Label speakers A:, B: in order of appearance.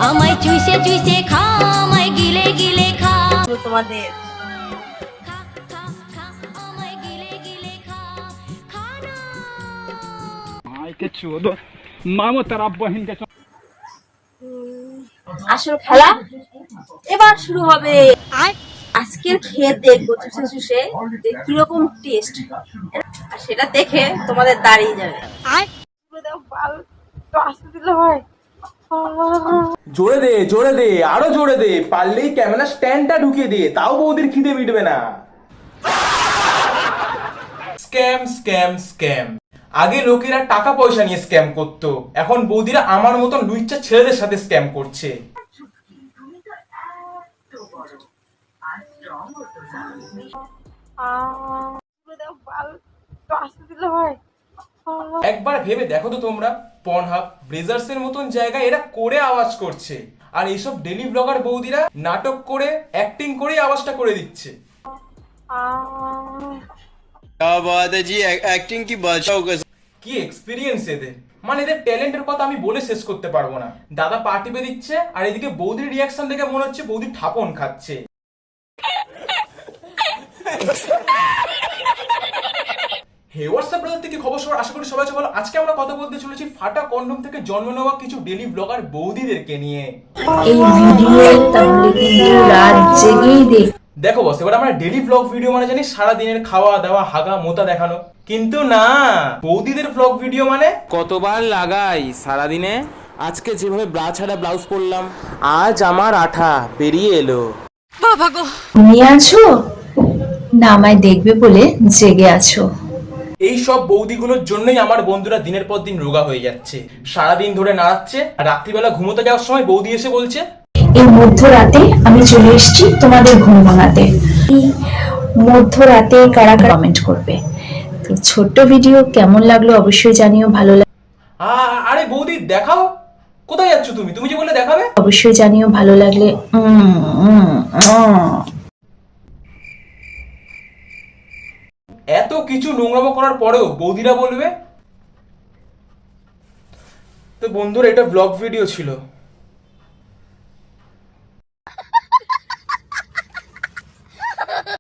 A: আমায় চুইসে চুইসে খা, আমায় গিলে গিলে খা,
B: তোমাদের
A: আমায় গিলে গিলে খা, খা না।
C: मामो तेरा बहन के
B: আসল খেলা এবার শুরু হবে। আজকের খেয়ে দেখবো চুষে চুষে যে কিরকম টেস্ট, আর সেটা দেখে তোমাদের দাঁড়িয়ে যাবে।
D: জোরে দে আরো জোরে দে, পারলেই ক্যামেরা স্ট্যান্ডটা ঢুকিয়ে দে, তাও বৌদির খিদে মিটবে না। স্ক্যাম স্ক্যাম স্ক্যাম, আগে লোকেরা টাকা পয়সা নিয়ে স্ক্যাম করতো, এখন বৌদিরা আমার মতন লুইচ্ছা ছেলেদের সাথে স্ক্যাম করছে। একবার ভেবে দেখো তো তোমরা, পর্নহাব ব্রেজার্স এর মতন জায়গায় এরা করে আওয়াজ করছে, আর এইসব ডেলি ব্লগার বৌদিরা নাটক করে অ্যাক্টিং করে আওয়াজটা করে দিচ্ছে। কি এক্সপিরিয়েন্স এদের, মানে এদের ট্যালেন্টের কথা আমি বলে শেষ করতে পারবো না। দাদা পা টিপে দিচ্ছে, আর এদিকে বৌদির রিয়াকশন দেখে মনে হচ্ছে বৌদি ঠাপন খাচ্ছে। হে হোয়াটসঅ্যাপ ব্রাদার থেকে খবর সবার, আশা করি সবাই ভালো। আজকে আমরা কথা বলতে চলেছি ফাটা কন্ডম থেকে জন্ম নেওয়া কিছু ডেলি ব্লগার বৌদিদেরকে নিয়ে।
E: এই ভিডিও তাহলে কিন্তু রাত জেগেই দেখ।
D: দেখো বস, এবার আমরা ডেলি ব্লগ ভিডিও মানে জানি সারা দিনের খাওয়া দাওয়া হাগা মোতা দেখানো, কিন্তু না, বৌদিদের ব্লগ ভিডিও মানে
F: কতবার লাগাই সারাদিনে। আজকে যেভাবে ব্রা ছাড়া ব্লাউজ পরলাম, আজ আমার আঠা বেরিয়ে এলো।
E: ঘুমিয়ে আছো না আমায় দেখবে বলে জেগে আছো?
D: এই সব বৌদিগুলোর জন্যই আমার বন্ধুরা দিনের পর দিন রোগা হয়ে যাচ্ছে। সারাদিন ধরে নাড়াচ্ছে, আর রাত্রিবেলা ঘুমোতে যাওয়ার সময় বৌদি এসে বলছে
E: এই মধ্যরাতে আমি চলে এসেছি তোমাদের ঘুম ভাঙাতে। এই মধ্যরাতে কারা কারা কমেন্ট করবে। তো ছোট্ট ভিডিও কেমন লাগলো অবশ্যই জানিও। ভালো
D: আরে বৌদি দেখাও, কোথায় যাচ্ছ তুমি? তুমি যে বলে দেখাবে।
E: অবশ্যই জানিও ভালো লাগলে।
D: এত কিছু নোংরামো করার পরেও বৌদিরা বলবে। তো বন্ধুরা, এটা ব্লগ ভিডিও ছিল।